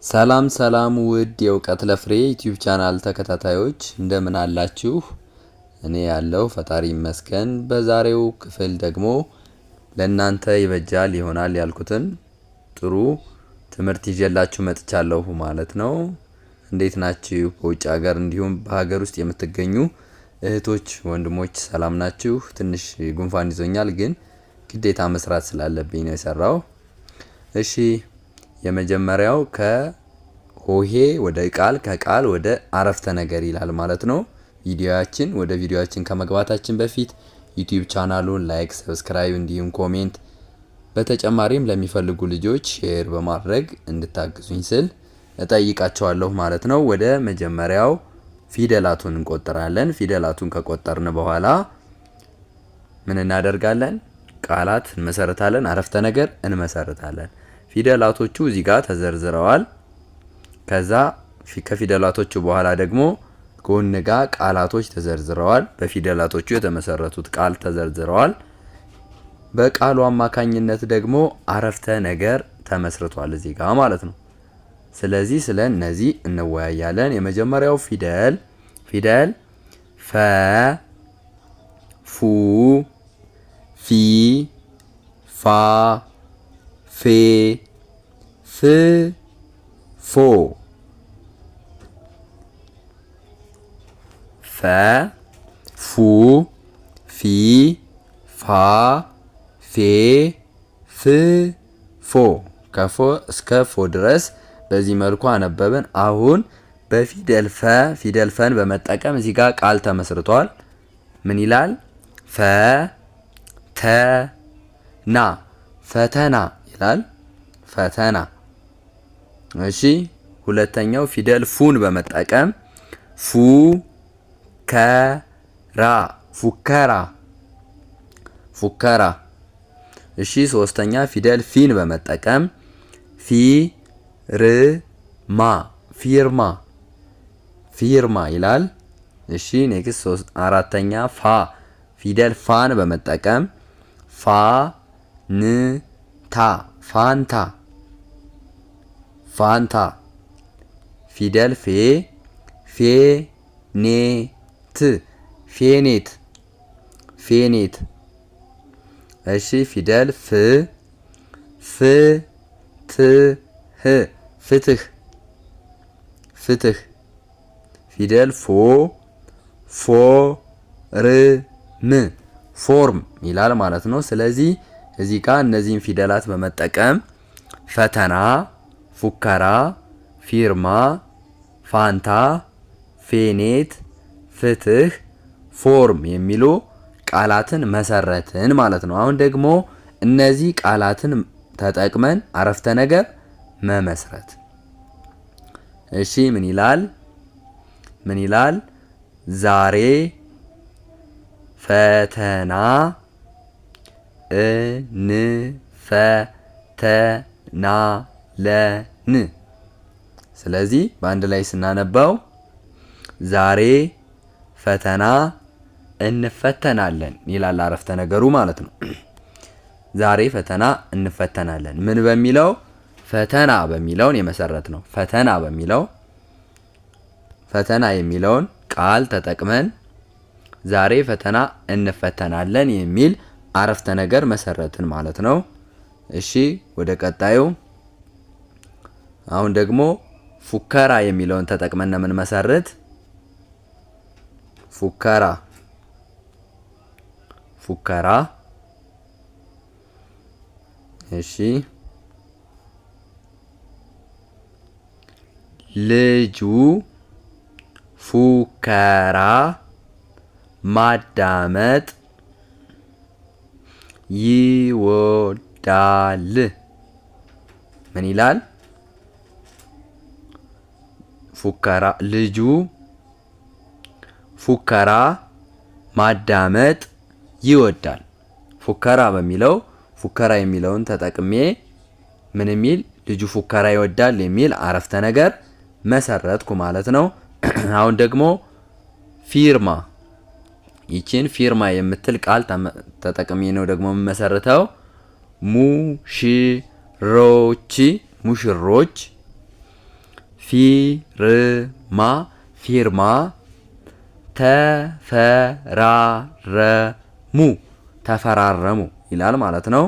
ሰላም ሰላም ውድ የእውቀት ለፍሬ ዩቲዩብ ቻናል ተከታታዮች እንደምን አላችሁ? እኔ ያለው ፈጣሪ ይመስገን። በዛሬው ክፍል ደግሞ ለእናንተ ይበጃል ይሆናል ያልኩትን ጥሩ ትምህርት ይዤላችሁ መጥቻለሁ ማለት ነው። እንዴት ናችሁ? በውጭ ሀገር እንዲሁም በሀገር ውስጥ የምትገኙ እህቶች ወንድሞች ሰላም ናችሁ? ትንሽ ጉንፋን ይዞኛል ግን ግዴታ መስራት ስላለብኝ ነው የሰራው። እሺ የመጀመሪያው ከሆሄ ወደ ቃል ከቃል ወደ አረፍተ ነገር ይላል ማለት ነው። ወደ ቪዲዮአችን ከመግባታችን በፊት ዩቲዩብ ቻናሉን ላይክ፣ ሰብስክራይብ እንዲሁም ኮሜንት በተጨማሪም ለሚፈልጉ ልጆች ሼር በማድረግ እንድታግዙኝ ስል እጠይቃቸዋለሁ ማለት ነው። ወደ መጀመሪያው ፊደላቱን እንቆጥራለን። ፊደላቱን ከቆጠርን በኋላ ምን እናደርጋለን? ቃላት እንመሰርታለን፣ አረፍተ ነገር እንመሰርታለን። ፊደላቶቹ እዚህ ጋር ተዘርዝረዋል። ከዛ ከፊደላቶቹ በኋላ ደግሞ ጎን ጋር ቃላቶች ተዘርዝረዋል። በፊደላቶቹ የተመሰረቱት ቃል ተዘርዝረዋል። በቃሉ አማካኝነት ደግሞ አረፍተ ነገር ተመስርቷል እዚህ ጋር ማለት ነው። ስለዚህ ስለ እነዚህ እንወያያለን። የመጀመሪያው ፊደል ፈ፣ ፉ፣ ፊ፣ ፋ፣ ፌ፣ ፍ፣ ፎ። ፈ፣ ፉ፣ ፊ፣ ፋ፣ ፌ፣ ፍ፣ ፎ። ከፎ እስከ ፎ ድረስ በዚህ መልኩ አነበብን። አሁን ፊደል ፈን በመጠቀም እዚህ ጋር ቃል ተመስርቷል። ምን ይላል? ፈተና ፈተና ይላል። ፈተና። እሺ ሁለተኛው ፊደል ፉን በመጠቀም ፉከራ ፉከራ። እሺ ሶስተኛ ፊደል ፊን በመጠቀም ፊርማ ይላል። እሺ ኔክስት አራተኛ ፊደል ፋን በመጠቀም ፋንታ። ፊደል ፌኔት። እሺ ፊደል ፍትህ። ፊደል ፎርም ይላል ማለት ነው። ስለዚህ እዚህ ጋር እነዚህን ፊደላት በመጠቀም ፈተና፣ ፉከራ፣ ፊርማ፣ ፋንታ፣ ፌኔት፣ ፍትህ፣ ፎርም የሚሉ ቃላትን መሰረትን ማለት ነው። አሁን ደግሞ እነዚህ ቃላትን ተጠቅመን አረፍተ ነገር መመስረት። እሺ ምን ይላል? ዛሬ ፈተና እንፈተናለን። ስለዚህ በአንድ ላይ ስናነባው ዛሬ ፈተና እንፈተናለን ይላል አረፍተ ነገሩ ማለት ነው። ዛሬ ፈተና እንፈተናለን። ምን በሚለው? ፈተና በሚለውን የመሰረት ነው። ፈተና የሚለውን ቃል ተጠቅመን ዛሬ ፈተና እንፈተናለን የሚል አረፍተ ነገር መሰረትን ማለት ነው። እሺ ወደ ቀጣዩ። አሁን ደግሞ ፉከራ የሚለውን ተጠቅመን ነው የምንመሰርት። ፉከራ። እሺ ልጁ ፉከራ ማዳመጥ ይወዳል። ምን ይላል? ልጁ ፉከራ ማዳመጥ ይወዳል። ፉከራ በሚለው ፉከራ የሚለውን ተጠቅሜ ምን የሚል ልጁ ፉከራ ይወዳል የሚል አረፍተ ነገር መሰረትኩ ማለት ነው። አሁን ደግሞ ፊርማ። ይቺን ፊርማ የምትል ቃል ተጠቅሜ ነው ደግሞ የምመሰርተው። ሙሽሮች ፊርማ ፊርማ ተፈራረሙ ተፈራረሙ ይላል ማለት ነው።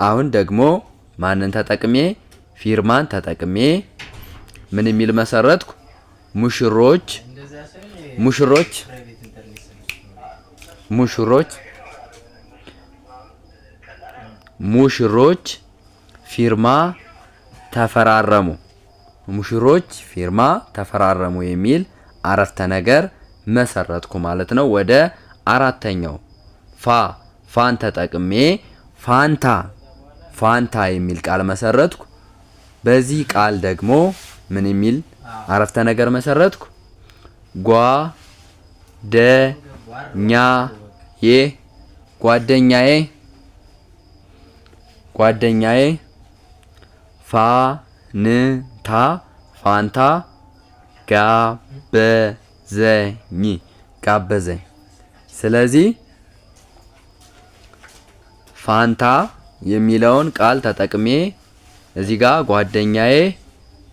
አሁን ደግሞ ማንን ተጠቅሜ ፊርማን ተጠቅሜ ምን የሚል መሰረትኩ? ሙሽሮች ሙሽሮች ሙሽሮች ሙሽሮች ፊርማ ተፈራረሙ ሙሽሮች ፊርማ ተፈራረሙ የሚል አረፍተ ነገር መሰረትኩ ማለት ነው። ወደ አራተኛው ፋን ተጠቅሜ ፋንታ ፋንታ የሚል ቃል መሰረትኩ። በዚህ ቃል ደግሞ ምን የሚል አረፍተ ነገር መሰረትኩ? ጓደኛዬ ፋንታ ጋበዘኝ። ስለዚህ ፋንታ የሚለውን ቃል ተጠቅሜ እዚህ ጋር ጓደኛዬ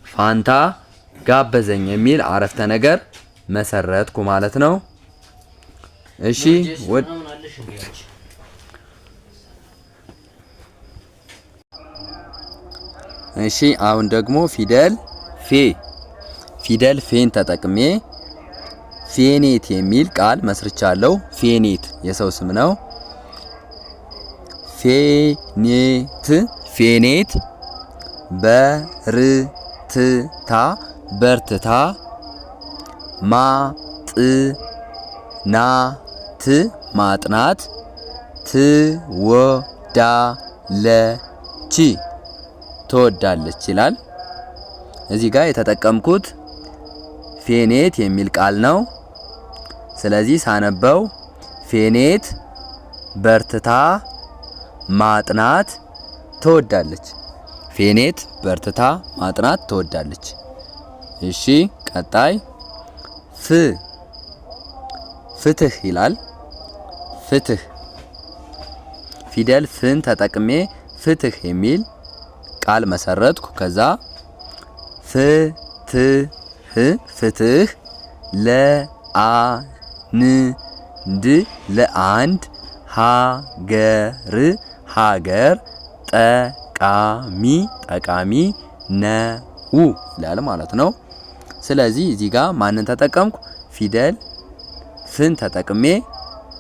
ፋንታ ጋበዘኝ የሚል አረፍተ ነገር መሰረትኩ ማለት ነው። እሺ አሁን ደግሞ ፊደል ፌን ተጠቅሜ ፌኔት የሚል ቃል መስርቻለሁ። ፌኔት የሰው ስም ነው። ፌኔት በርትታ ማጥናት ትወዳለች ይላል። እዚህ ጋር የተጠቀምኩት ፌኔት የሚል ቃል ነው። ስለዚህ ሳነበው ፌኔት በርትታ ማጥናት ትወዳለች። ፌኔት በርትታ ማጥናት ትወዳለች። እሺ ቀጣይ ፍትህ ይላል። ፍትህ ፊደል ፍን ተጠቅሜ ፍትህ የሚል ቃል መሰረትኩ። ከዛ ፍትህ ለአንድ ሀገር ጠቃሚ ነው ይላል ማለት ነው። ስለዚህ እዚህ ጋር ማንን ተጠቀምኩ? ፊደል ፍን ተጠቅሜ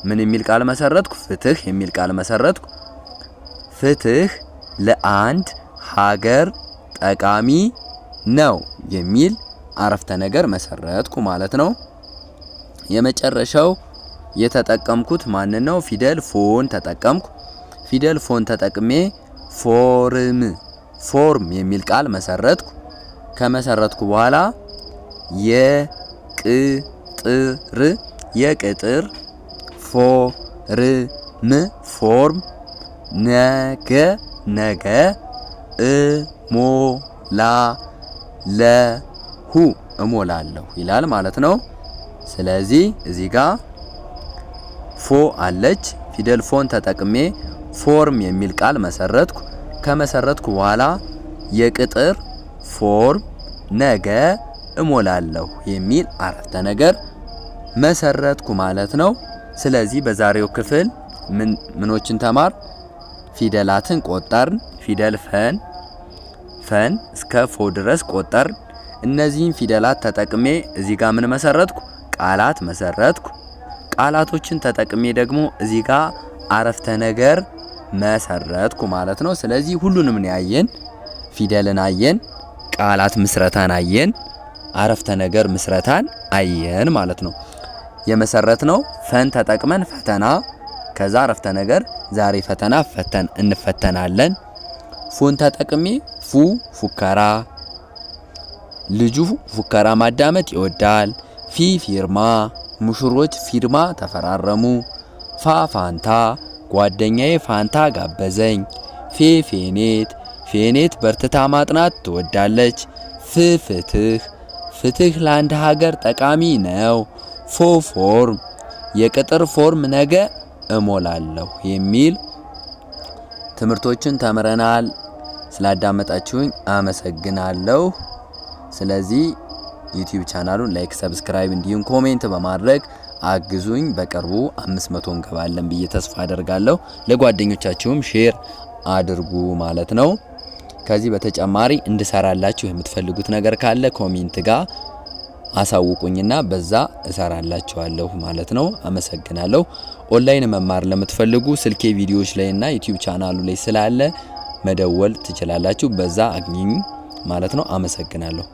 ምን የሚል ቃል መሰረትኩ? ፍትህ የሚል ቃል መሰረትኩ። ፍትህ ለአንድ ሀገር ጠቃሚ ነው የሚል አረፍተ ነገር መሰረትኩ ማለት ነው። የመጨረሻው የተጠቀምኩት ማንን ነው? ፊደል ፎን ተጠቀምኩ። ፊደል ፎን ተጠቅሜ ፎርም የሚል ቃል መሰረትኩ። ከመሰረትኩ በኋላ የቅጥር ፎርም ነገ እሞላለሁ ይላል ማለት ነው። ስለዚህ እዚህ ጋር ፎ አለች። ፊደል ፎን ተጠቅሜ ፎርም የሚል ቃል መሰረትኩ። ከመሰረትኩ በኋላ የቅጥር ፎርም ነገ እሞላለሁ የሚል አረፍተ ነገር መሰረትኩ ማለት ነው። ስለዚህ በዛሬው ክፍል ምኖችን ተማር? ፊደላትን ቆጠርን። ፊደል ፈን እስከ ፎ ድረስ ቆጠርን። እነዚህን ፊደላት ተጠቅሜ እዚህ ጋር ምን መሰረትኩ? ቃላት መሰረትኩ። ቃላቶችን ተጠቅሜ ደግሞ እዚህ ጋር አረፍተ ነገር መሰረትኩ ማለት ነው። ስለዚህ ሁሉንም ያየን፣ ፊደልን አየን፣ ቃላት ምስረታን አየን፣ አረፍተ ነገር ምስረታን አየን ማለት ነው። የመሰረት ነው ፈን ተጠቅመን ፈተና፣ ከዛ አረፍተ ነገር ዛሬ ፈተና እንፈተናለን። ፉን ተጠቅሜ ፉከራ፣ ልጁ ፉከራ ማዳመጥ ይወዳል። ፊርማ፣ ሙሽሮች ፊርማ ተፈራረሙ። ፋንታ፣ ጓደኛዬ ፋንታ ጋበዘኝ። ፌኔት በርትታ ማጥናት ትወዳለች። ፍትህ ለአንድ ሀገር ጠቃሚ ነው። ፎርም፣ የቅጥር ፎርም ነገ እሞላለሁ የሚል ትምህርቶችን ተምረናል። ስላዳመጣችሁኝ አመሰግናለሁ። ስለዚህ ዩቲዩብ ቻናሉን ላይክ፣ ሰብስክራይብ እንዲሁም ኮሜንት በማድረግ አግዙኝ። በቅርቡ 500 እንገባለን ብዬ ተስፋ አደርጋለሁ። ለጓደኞቻችሁም ሼር አድርጉ ማለት ነው። ከዚህ በተጨማሪ እንድሰራላችሁ የምትፈልጉት ነገር ካለ ኮሜንት ጋር አሳውቁኝና በዛ እሰራላችኋለሁ ማለት ነው። አመሰግናለሁ። ኦንላይን መማር ለምትፈልጉ ስልኬ ቪዲዮዎች ላይና ዩቲዩብ ቻናሉ ላይ ስላለ መደወል ትችላላችሁ። በዛ አግኙኝ ማለት ነው። አመሰግናለሁ።